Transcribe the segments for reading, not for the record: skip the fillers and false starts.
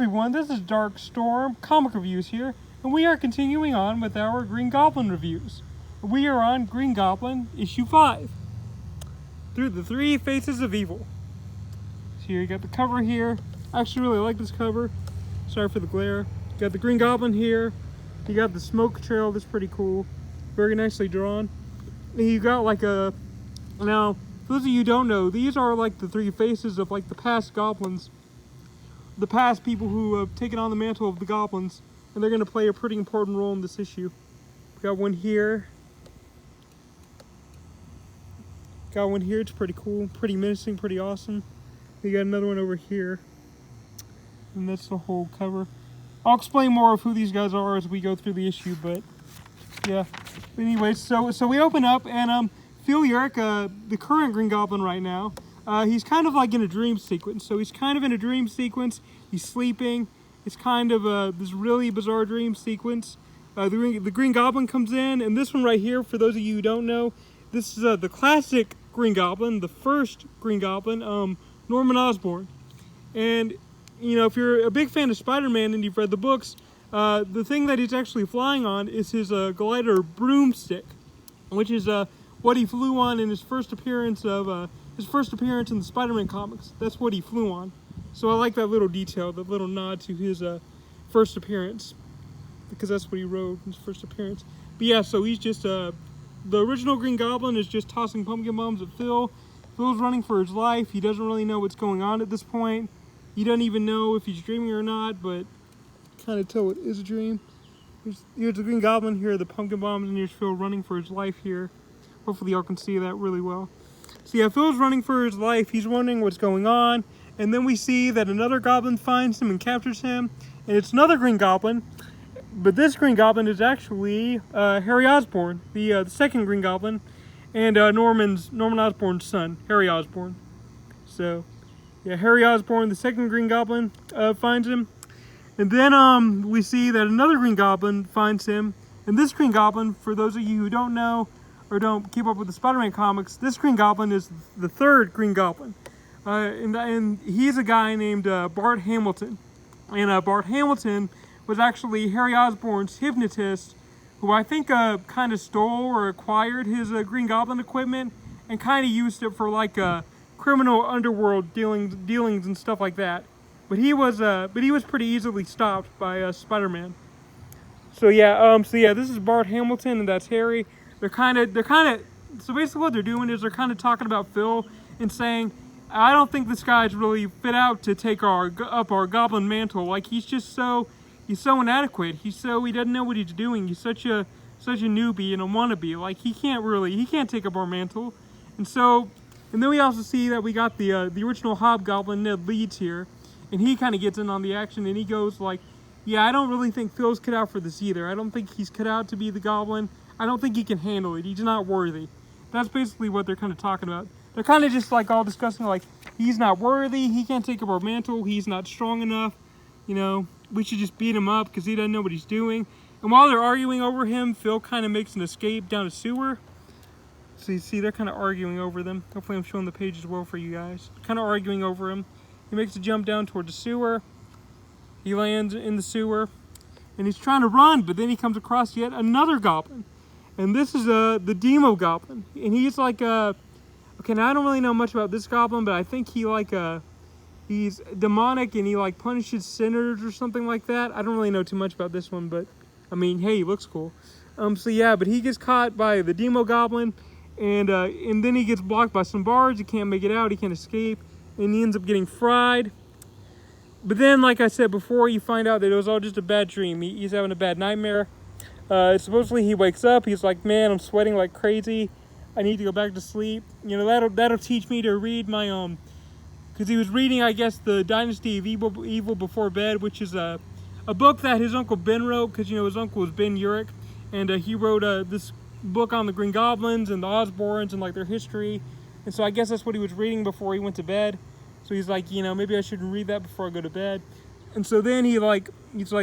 everyone, this is Dark Storm Comic Reviews here, and we are continuing on with our Green Goblin reviews. We are on Green Goblin Issue 5, Through the Three Faces of Evil. So here you got the cover here. I actually really like this cover. Sorry for the glare. You got the Green Goblin here. You got the smoke trail, that's pretty cool. Very nicely drawn. And you got like a... Now, for those of you who don't know, these are like the three faces of like the past goblins. The past people who have taken on the mantle of the goblins, and they're going to play a pretty important role in this issue. We got one here. Got one here, it's pretty cool, pretty menacing, pretty awesome. We got another one over here. And that's the whole cover. I'll explain more of who these guys are as we go through the issue, but yeah. But anyways, so we open up, and Phil Urich, the current Green Goblin right now, he's kind of like in a dream sequence. So he's kind of in a dream sequence. He's sleeping. It's kind of this really bizarre dream sequence. The Green Goblin comes in, and this one right here, for those of you who don't know, this is the classic Green Goblin, the first Green Goblin, Norman Osborn. And, you know, if you're a big fan of Spider-Man and you've read the books, the thing that he's actually flying on is his glider broomstick, which is what he flew on in his first appearance of... his first appearance in the Spider-Man comics. That's what he flew on. So I like that little detail, that little nod to his first appearance. Because that's what he rode in his first appearance. But yeah, so he's just, the original Green Goblin is just tossing pumpkin bombs at Phil. Phil's running for his life. He doesn't really know what's going on at this point. He doesn't even know if he's dreaming or not, but kind of tell it is a dream. Here's the Green Goblin, here are the pumpkin bombs, and here's Phil running for his life here. Hopefully y'all can see that really well. So yeah, Phil's running for his life. He's wondering what's going on. And then we see that another goblin finds him and captures him. And it's another Green Goblin. But this Green Goblin is actually Harry Osborn, the second Green Goblin. And Norman Osborn's son, Harry Osborn. So, yeah, Harry Osborn, the second Green Goblin, finds him. And then we see that another Green Goblin finds him. And this Green Goblin, for those of you who don't know, or don't keep up with the Spider-Man comics, this Green Goblin is the third Green Goblin. And he's a guy named Bart Hamilton. And Bart Hamilton was actually Harry Osborn's hypnotist, who I think kind of stole or acquired his Green Goblin equipment and kind of used it for like criminal underworld dealings and stuff like that. But he was pretty easily stopped by Spider-Man. So yeah, this is Bart Hamilton, and that's Harry. They're kind of, so basically what they're doing is they're kind of talking about Phil and saying, I don't think this guy's really fit out to take up our goblin mantle. Like, he's so inadequate. He doesn't know what he's doing. He's such a newbie and a wannabe. Like, he can't take up our mantle. And then we also see that we got the original Hobgoblin, Ned Leeds here. And he kind of gets in on the action, and he goes like, yeah, I don't really think Phil's cut out for this either. I don't think he's cut out to be the goblin. I don't think he can handle it. He's not worthy. That's basically what they're kind of talking about. They're kind of just like all discussing like, he's not worthy, he can't take up our mantle, he's not strong enough, you know, we should just beat him up because he doesn't know what he's doing. And while they're arguing over him, Phil kind of makes an escape down a sewer. So you see, they're kind of arguing over them. Hopefully I'm showing the page as well for you guys. Kind of arguing over him. He makes a jump down toward the sewer. He lands in the sewer. And he's trying to run, but then he comes across yet another goblin. And this is the Demo Goblin. And he's like okay, now I don't really know much about this goblin, but I think he he's demonic and he like punishes sinners or something like that. I don't really know too much about this one, but I mean, hey, he looks cool. So yeah, but he gets caught by the Demo Goblin, and then he gets blocked by some bars. He can't make it out. He can't escape, and he ends up getting fried. But then, like I said before, you find out that it was all just a bad dream. He's having a bad nightmare. Supposedly he wakes up. He's like, man, I'm sweating like crazy. I need to go back to sleep. You know, that'll teach me to read my because he was reading, I guess, the Dynasty of Evil Before Bed, which is a book that his uncle Ben wrote, because you know his uncle was Ben Urich, and he wrote this book on the Green Goblins and the Osborns and like their history, and so I guess that's what he was reading before he went to bed. So he's like, you know, maybe I shouldn't read that before I go to bed. And so then he's like,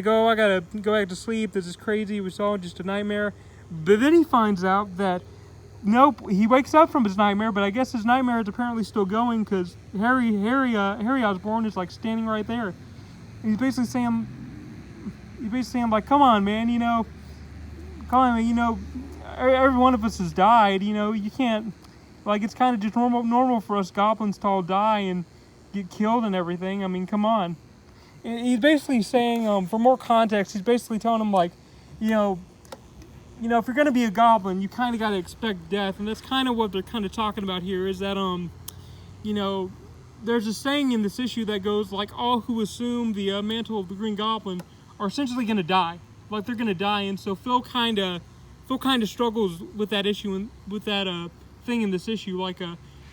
oh, I gotta go back to sleep. This is crazy. It was all just a nightmare. But then he finds out that nope, he wakes up from his nightmare, but I guess his nightmare is apparently still going because Harry Osborn is like standing right there. And he's basically saying, like, come on, man, you know, every one of us has died, you know, you can't, like, it's kind of just normal for us goblins to all die and get killed and everything. I mean, come on. And he's basically saying, for more context, he's basically telling him, like, you know, if you're gonna be a goblin, you kind of got to expect death, and that's kind of what they're kind of talking about here. Is that you know, there's a saying in this issue that goes like, all who assume the mantle of the Green Goblin are essentially gonna die, like they're gonna die, and so Phil kind of struggles with that issue and with that thing in this issue, like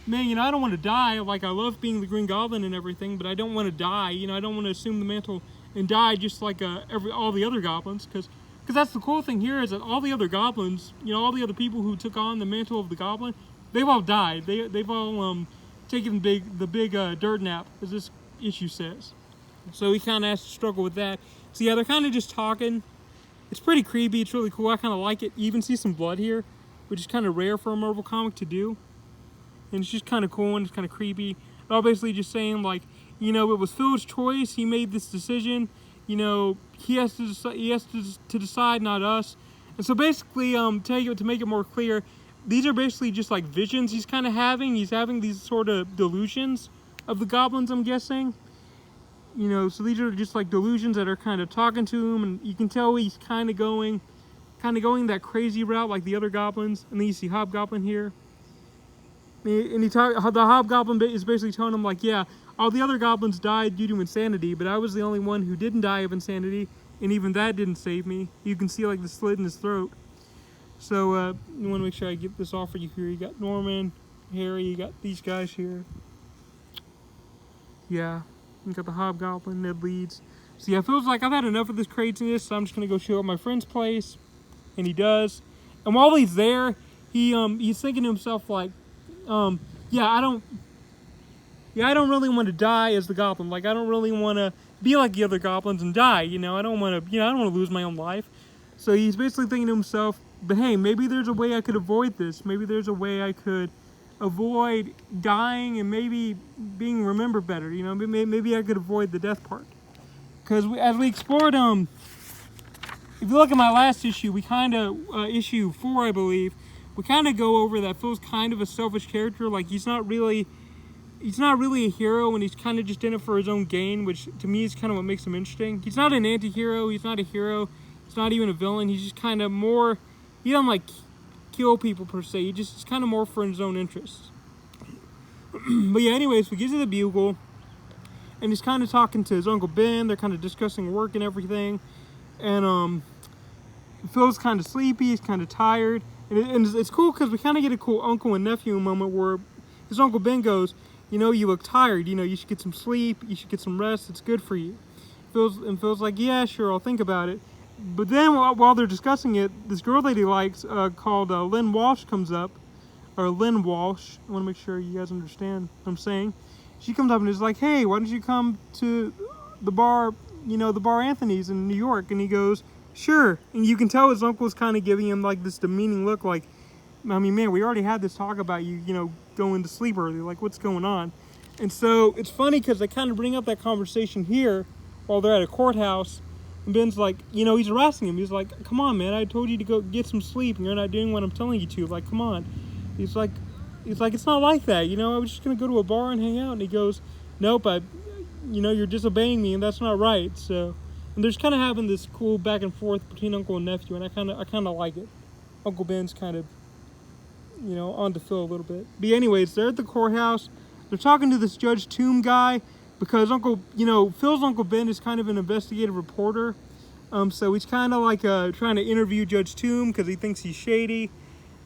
man, you know, I don't want to die. Like, I love being the Green Goblin and everything, but I don't want to die. You know, I don't want to assume the mantle and die just like all the other goblins, because that's the cool thing here, is that all the other goblins, you know, all the other people who took on the mantle of the goblin, they've all died. They've all taken the big dirt nap, as this issue says. So he kind of has to struggle with that. So yeah, they're kind of just talking. It's pretty creepy. It's really cool. I kind of like it. You even see some blood here, which is kind of rare for a Marvel comic to do. And it's just kind of cool and it's kind of creepy. They're all basically just saying, like, you know, it was Phil's choice. He made this decision. You know, he has to decide, not us. And so basically, to make it more clear, these are basically just like visions he's kind of having. He's having these sort of delusions of the goblins, I'm guessing. You know, so these are just like delusions that are kind of talking to him, and you can tell he's kind of going that crazy route like the other goblins. And then you see Hobgoblin here. And the Hobgoblin is basically telling him, like, yeah, all the other goblins died due to insanity, but I was the only one who didn't die of insanity, and even that didn't save me. You can see, like, the slit in his throat. So, you want to make sure I get this off for you here. You got Norman, Harry, you got these guys here. Yeah, you got the Hobgoblin, Ned Leeds. So, yeah, it feels like I've had enough of this craziness, so I'm just going to go show up my friend's place. And he does. And while he's there, he's thinking to himself, like, I don't really want to die as the goblin. Like, I don't really want to be like the other goblins and die, you know. I don't want to lose my own life. So he's basically thinking to himself, but hey, maybe there's a way I could avoid this. Maybe there's a way I could avoid dying and maybe being remembered better, you know. Maybe I could avoid the death part. Because as we explored, if you look at my last issue, we kind of, issue 4, I believe, we kind of go over that Phil's kind of a selfish character. Like, he's not really a hero, and he's kind of just in it for his own gain, which to me is kind of what makes him interesting. He's not an anti-hero, he's not a hero, he's not even a villain. He's just kind of more, he doesn't like kill people per se, he's kind of more for his own interests. But yeah, anyways, we get to the Bugle, and he's kind of talking to his Uncle Ben. They're kind of discussing work and everything, and Phil's kind of sleepy, he's kind of tired. And it's cool because we kind of get a cool uncle and nephew moment where his Uncle Ben goes, you know, you look tired, you know, you should get some sleep, you should get some rest, it's good for you. Phil's like, yeah, sure, I'll think about it. But then while they're discussing it, this girl that he likes called Lynn Walsh comes up, or Lynn Walsh, I want to make sure you guys understand what I'm saying. She comes up and is like, hey, why don't you come to the bar, you know, the bar Anthony's in New York? And he goes, sure. And you can tell his uncle's kind of giving him like this demeaning look, like, I mean, man, we already had this talk about you, you know, going to sleep early, like, what's going on? And so it's funny because they kind of bring up that conversation here while they're at a courthouse, and Ben's like, you know, he's harassing him. He's like, come on, man, I told you to go get some sleep and you're not doing what I'm telling you to. Like, come on. He's like, it's not like that, you know, I was just gonna go to a bar and hang out. And he goes, nope, you know, you're disobeying me and that's not right. So, and there's kind of having this cool back and forth between uncle and nephew, and I kind of like it. Uncle Ben's kind of, you know, on to Phil a little bit. But anyways, they're at the courthouse. They're talking to this Judge Toom guy because Phil's Uncle Ben is kind of an investigative reporter. So he's kind of like trying to interview Judge Toom because he thinks he's shady.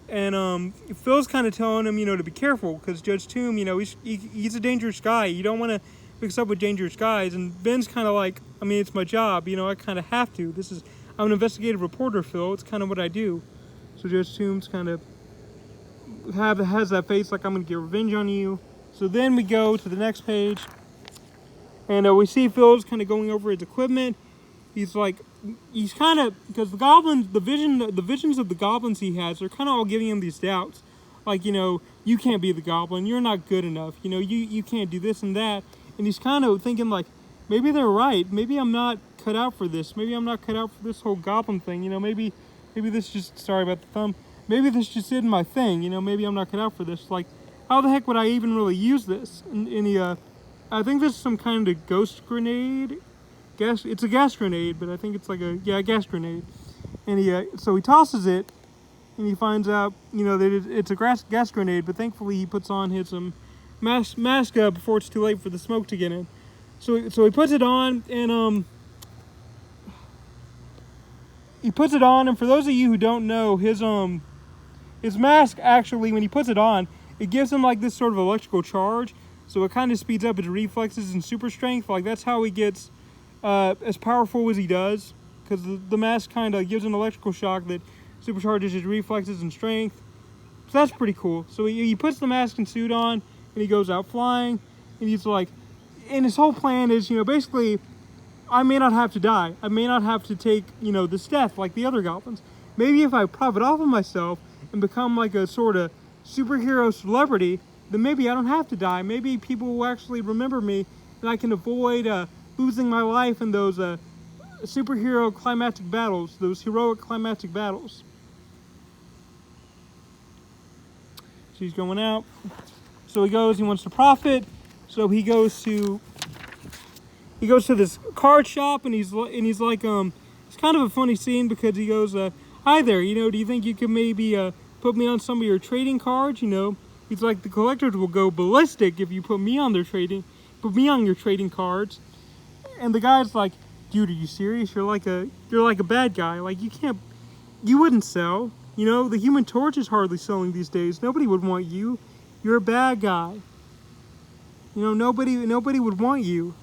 And Phil's kind of telling him, you know, to be careful because Judge Toom, you know, he's a dangerous guy. You don't want to mix up with dangerous guys. And Ben's kind of like, I mean, it's my job. You know, I kind of have to. I'm an investigative reporter, Phil. It's kind of what I do. So Judge Toom's kind of has that face like, I'm going to get revenge on you. So then we go to the next page. And we see Phil's kind of going over his equipment. He's kind of, because the goblins, the visions of the goblins he has, they're kind of all giving him these doubts. Like, you know, you can't be the goblin, you're not good enough, you know, you can't do this and that. And he's kind of thinking like, maybe they're right. Maybe I'm not cut out for this. Maybe I'm not cut out for this whole goblin thing. You know, maybe this just, sorry about the thumb. Maybe this just isn't my thing. You know, maybe I'm not cut out for this. Like, how the heck would I even really use this? I think this is some kind of ghost grenade. It's a gas grenade, but I think it's like a gas grenade. And so he tosses it, and he finds out, you know, that it's a gas grenade. But thankfully, he puts on his mask before it's too late for the smoke to get in. So he puts it on, and for those of you who don't know, his mask actually, when he puts it on, it gives him like this sort of electrical charge. So it kind of speeds up his reflexes and super strength. Like, that's how he gets as powerful as he does, because the mask kind of gives an electrical shock that supercharges his reflexes and strength. So that's pretty cool. So he puts the mask and suit on, and he goes out flying, and he's like, and his whole plan is, you know, basically, I may not have to die. I may not have to take, you know, this death like the other goblins. Maybe if I profit off of myself and become like a sort of superhero celebrity, then maybe I don't have to die. Maybe people will actually remember me, and I can avoid losing my life in those superhero climactic battles, those heroic climactic battles. So he's going out. So he wants to profit. So he goes to this card shop, and he's like, it's kind of a funny scene because he goes, hi there, you know, do you think you could maybe put me on some of your trading cards? You know, he's like, the collectors will go ballistic if you put me on your trading cards. And the guy's like, dude, are you serious? You're like a bad guy. Like, you wouldn't sell. You know, the Human Torch is hardly selling these days. Nobody would want you. You're a bad guy. You know, nobody would want you.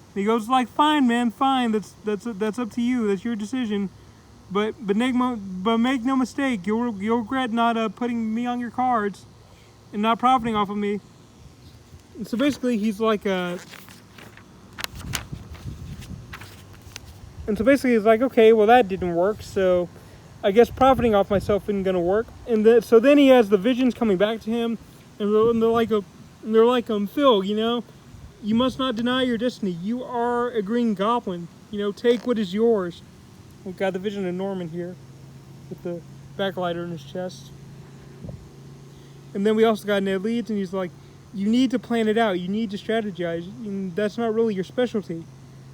And he goes like, fine, man, fine. That's up to you. That's your decision. But make no mistake, you'll regret not putting me on your cards and not profiting off of me. And so basically, he's like okay, well, that didn't work. So I guess profiting off myself isn't gonna work. And so then he has the visions coming back to him, and they're like, Phil, you know, you must not deny your destiny. You are a Green Goblin. You know, take what is yours. We've got the vision of Norman here with the backlighter in his chest. And then we also got Ned Leeds, and he's like, you need to plan it out. You need to strategize. And that's not really your specialty.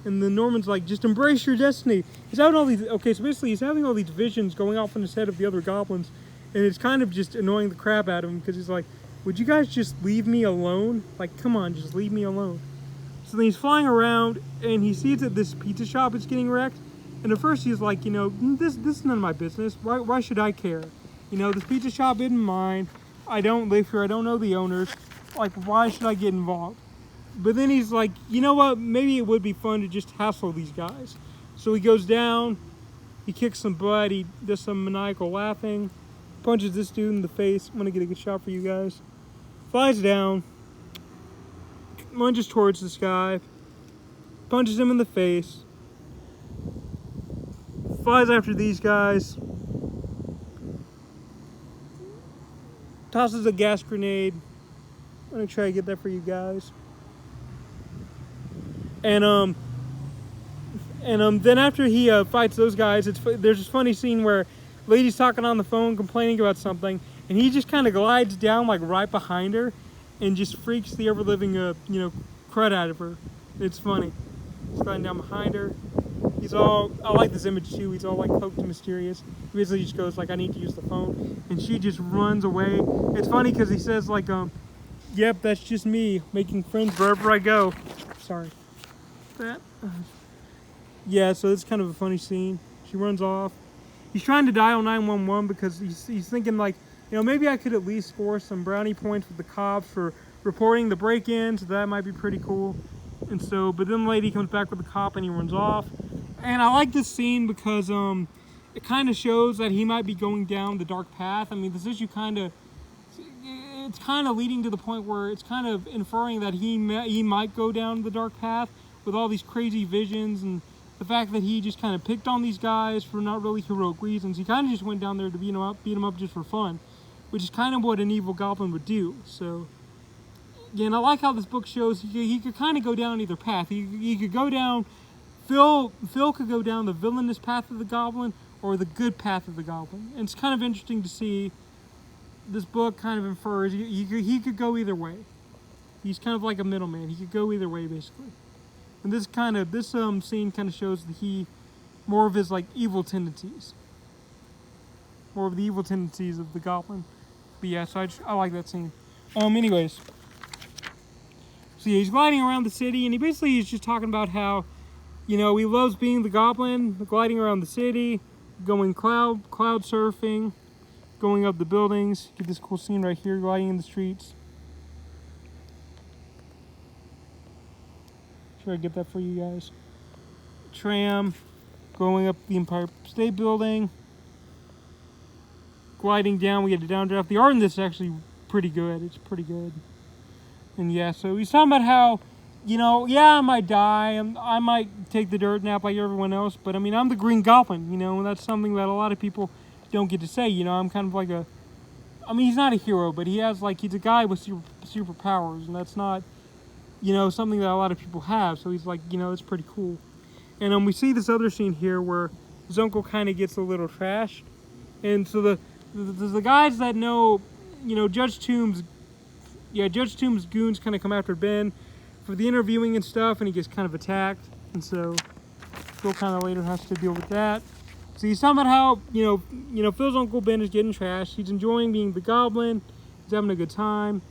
And then Norman's like, just embrace your destiny. He's having all these, okay, so basically he's having all these visions going off in his head of the other goblins. And it's kind of just annoying the crap out of him, because he's like, would you guys just leave me alone? Like, come on, just leave me alone. So then he's flying around, and he sees that this pizza shop is getting wrecked. And at first he's like, you know, this is none of my business. Why should I care? You know, this pizza shop isn't mine. I don't live here. I don't know the owners. Like, why should I get involved? But then he's like, you know what? Maybe it would be fun to just hassle these guys. So he goes down. He kicks some butt. He does some maniacal laughing. Punches this dude in the face. I'm going to get a good shot for you guys. Flies down. Lunges towards this guy. Punches him in the face. Flies after these guys. Tosses a gas grenade. I'm going to try to get that for you guys. And then after he fights those guys, there's this funny scene where lady's talking on the phone, complaining about something, and he just kind of glides down like right behind her, and just freaks the ever living crud out of her. It's funny. He's gliding down behind her. I like this image too. He's all like cloaked and mysterious. He basically just goes like, I need to use the phone, and she just runs away. It's funny because he says like, yep, that's just me making friends wherever I go. Sorry. That. Yeah, so it's kind of a funny scene. She runs off. He's trying to dial 911 because he's thinking like, you know, maybe I could at least score some brownie points with the cops for reporting the break-in, so that might be pretty cool. And so, but then the lady comes back with the cop and he runs off. And I like this scene because it kind of shows that he might be going down the dark path. I mean, this issue it's kind of leading to the point where it's kind of inferring that he might go down the dark path with all these crazy visions, and the fact that he just kind of picked on these guys for not really heroic reasons. He kind of just went down there to beat them up just for fun, which is kind of what an evil goblin would do. So Yeah, and I like how this book shows he could kind of go down either path. He could go down, Phil could go down the villainous path of the goblin or the good path of the goblin. And it's kind of interesting to see. This book kind of infers he could go either way. He's kind of like a middleman. He could go either way, basically. And this scene kind of shows that he more of his like evil tendencies, more of the evil tendencies of the goblin. But yeah, so I like that scene. Anyways, so yeah, he's gliding around the city, and he's just talking about how, he loves being the goblin, gliding around the city, going cloud surfing, going up the buildings. Get this cool scene right here, gliding in the streets. Try to get that for you guys. Tram, going up the Empire State Building, gliding down. We get a downdraft. The art in this is actually pretty good. It's pretty good. And yeah, so he's talking about how, I might die. I might take the dirt nap like everyone else, but I'm the Green Goblin, and that's something that a lot of people don't get to say. I'm kind of like he's not a hero, but he's a guy with superpowers, and that's not, something that a lot of people have. So he's like, it's pretty cool. And we see this other scene here where his uncle kind of gets a little trashed. And so the guys that know, Judge Tomb's goons kind of come after Ben for the interviewing and stuff, and he gets kind of attacked. And so Phil kind of later has to deal with that. So he's talking about how, Phil's Uncle Ben is getting trashed. He's enjoying being the goblin. He's having a good time.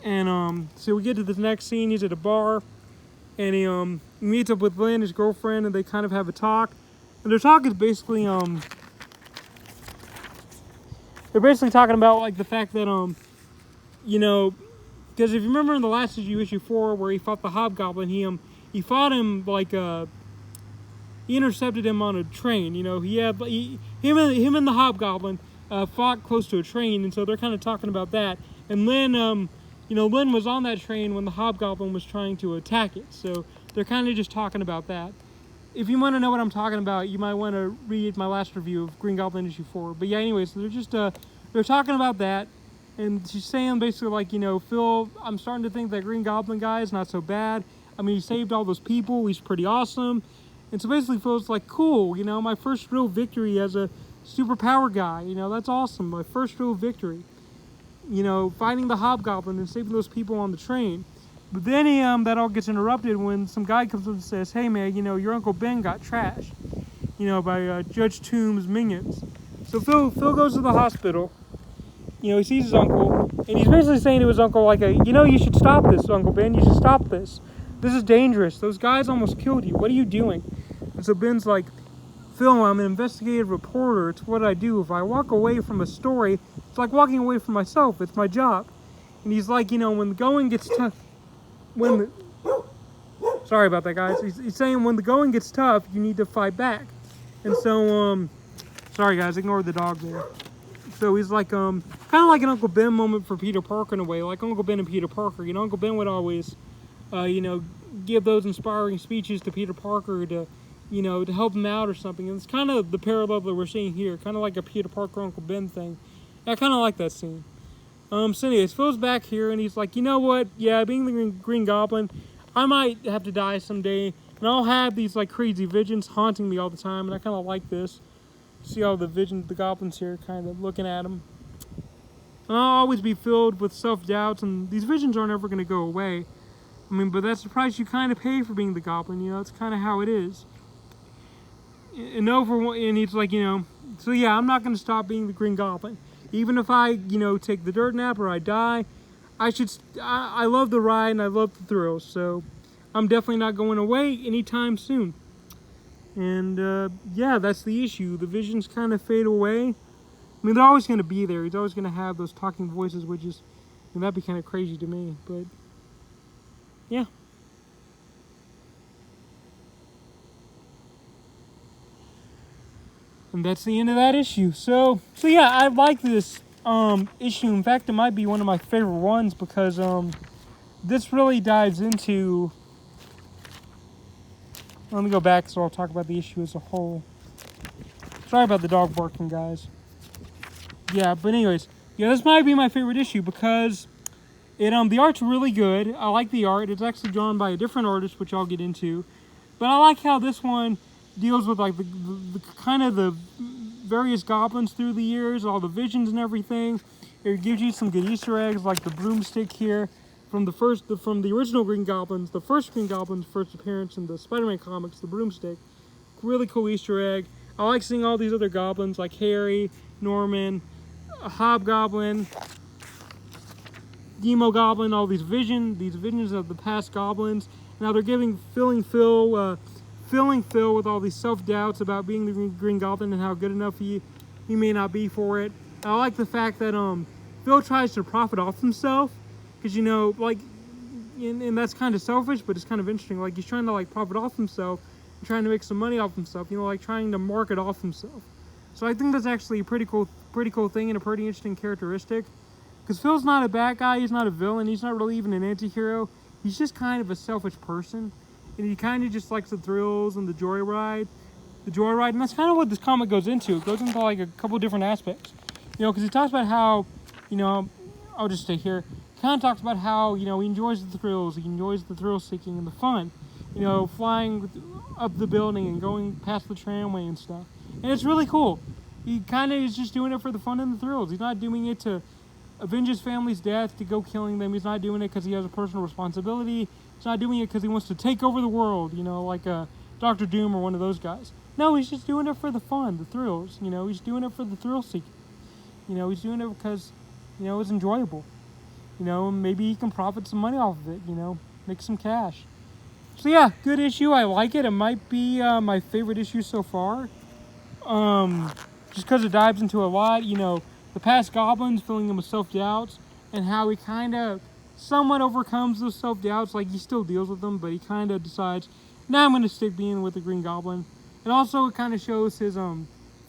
And so we get to this next scene. He's at a bar, and he meets up with Lynn, his girlfriend, and they kind of have a talk. And their talk is basically they're basically talking about like the fact that because if you remember in the last issue 4, where he fought the Hobgoblin, he fought him like he intercepted him on a train. Him and the Hobgoblin fought close to a train, and so they're kind of talking about that. And Lynn Lynn was on that train when the Hobgoblin was trying to attack it. So they're kind of just talking about that. If you want to know what I'm talking about, you might want to read my last review of Green Goblin Issue 4. But yeah, anyways, so they're just, they're talking about that. And she's saying basically like, Phil, I'm starting to think that Green Goblin guy is not so bad. He saved all those people. He's pretty awesome. And so basically Phil's like, cool, my first real victory as a superpower guy. That's awesome. My first real victory. Fighting the Hobgoblin and saving those people on the train. But then that all gets interrupted when some guy comes up and says, hey man, your Uncle Ben got trashed, by Judge Tomb's minions. So Phil goes to the hospital. He sees his uncle, and he's basically saying to his uncle, like, you should stop this, Uncle Ben. You should stop this. This is dangerous. Those guys almost killed you. What are you doing? And so Ben's like, Phil, I'm an investigative reporter. It's what I do. If I walk away from a story, it's like walking away from myself. It's my job. And he's like, when the going gets tough, sorry about that, guys. He's saying when the going gets tough, you need to fight back. And so, sorry guys, ignore the dog there. So he's like, kind of like an Uncle Ben moment for Peter Parker in a way, like Uncle Ben and Peter Parker. Uncle Ben would always, give those inspiring speeches to Peter Parker to help him out or something. And it's kind of the parallel that we're seeing here, kind of like a Peter Parker, Uncle Ben thing. I kind of like that scene. So anyways, Phil's back here, and he's like, you know what? Yeah, being the Green Goblin, I might have to die someday, and I'll have these like crazy visions haunting me all the time, and I kind of like this. See all the goblins here kind of looking at him. And I'll always be filled with self-doubts, and these visions aren't ever going to go away. But that's the price you kind of pay for being the Goblin, it's kind of how it is. And he's like, so yeah, I'm not going to stop being the Green Goblin. Even if I, take the dirt nap or I die, I love the ride and I love the thrill, so I'm definitely not going away anytime soon. And, yeah, that's the issue. The visions kind of fade away. They're always going to be there. He's always going to have those talking voices, which is, that'd be kind of crazy to me, but, yeah. And that's the end of that issue. So yeah, I like this issue. In fact, it might be one of my favorite ones because this really dives into... Let me go back so I'll talk about the issue as a whole. Sorry about the dog barking, guys. Yeah, but anyways, yeah, this might be my favorite issue because, The art's really good. I like the art. It's actually drawn by a different artist, which I'll get into. But I like how this one deals with like the kind of the various goblins through the years, all the visions and everything. It gives you some good Easter eggs, like the broomstick here from the original Green Goblins, the first Green Goblin's first appearance in the Spider-Man comics, the broomstick. Really cool Easter egg. I like seeing all these other goblins like Harry, Norman, Hobgoblin, Demo Goblin, all these visions of the past goblins. Now they're filling Phil with all these self-doubts about being the Green Goblin and how good enough he may not be for it. I like the fact that Phil tries to profit off himself, because and that's kind of selfish, but it's kind of interesting. Like he's trying to like profit off himself, and trying to make some money off himself. Like trying to market off himself. So I think that's actually a pretty cool thing and a pretty interesting characteristic. Because Phil's not a bad guy, he's not a villain, he's not really even an anti-hero. He's just kind of a selfish person. And he kind of just likes the thrills and the joyride. And that's kind of what this comic goes into. It goes into like a couple different aspects. Because he talks about how, I'll just stay here. He kind of talks about how, he enjoys the thrills. He enjoys the thrill seeking and the fun. Flying up the building and going past the tramway and stuff. And it's really cool. He kind of is just doing it for the fun and the thrills. He's not doing it to avenge his family's death, to go killing them. He's not doing it because he has a personal responsibility. He's not doing it because he wants to take over the world, like Dr. Doom or one of those guys. No, he's just doing it for the fun, the thrills. He's doing it for the thrill seeking. He's doing it because, it's enjoyable. Maybe he can profit some money off of it, make some cash. So yeah, good issue. I like it. It might be my favorite issue so far. Just because it dives into a lot, the past goblins, filling them with self-doubts, and how he kind of somewhat overcomes those self-doubts. Like, he still deals with them, but he kind of decides, nah, I'm going to stick being with the Green Goblin. And also, it kind of shows his,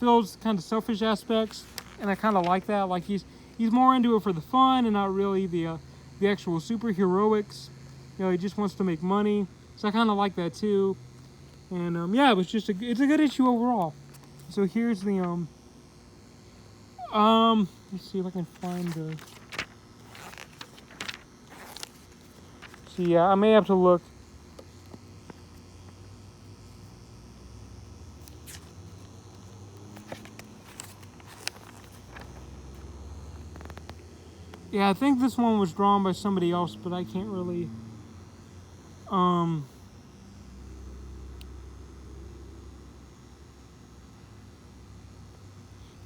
Phil's kind of selfish aspects, and I kind of like that. Like, he's more into it for the fun and not really the actual superheroics. He just wants to make money. So I kind of like that, too. And, yeah, it's a good issue overall. So here's the, let's see if I can find the... So yeah, I may have to look. Yeah, I think this one was drawn by somebody else, but I can't really...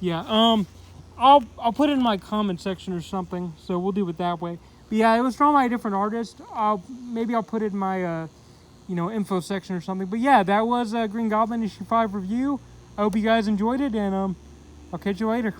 Yeah, I'll put it in my comment section or something, so we'll do it that way. But yeah, it was drawn by a different artist. Maybe I'll put it in my, info section or something. But yeah, that was Green Goblin issue 5 review. I hope you guys enjoyed it, and I'll catch you later.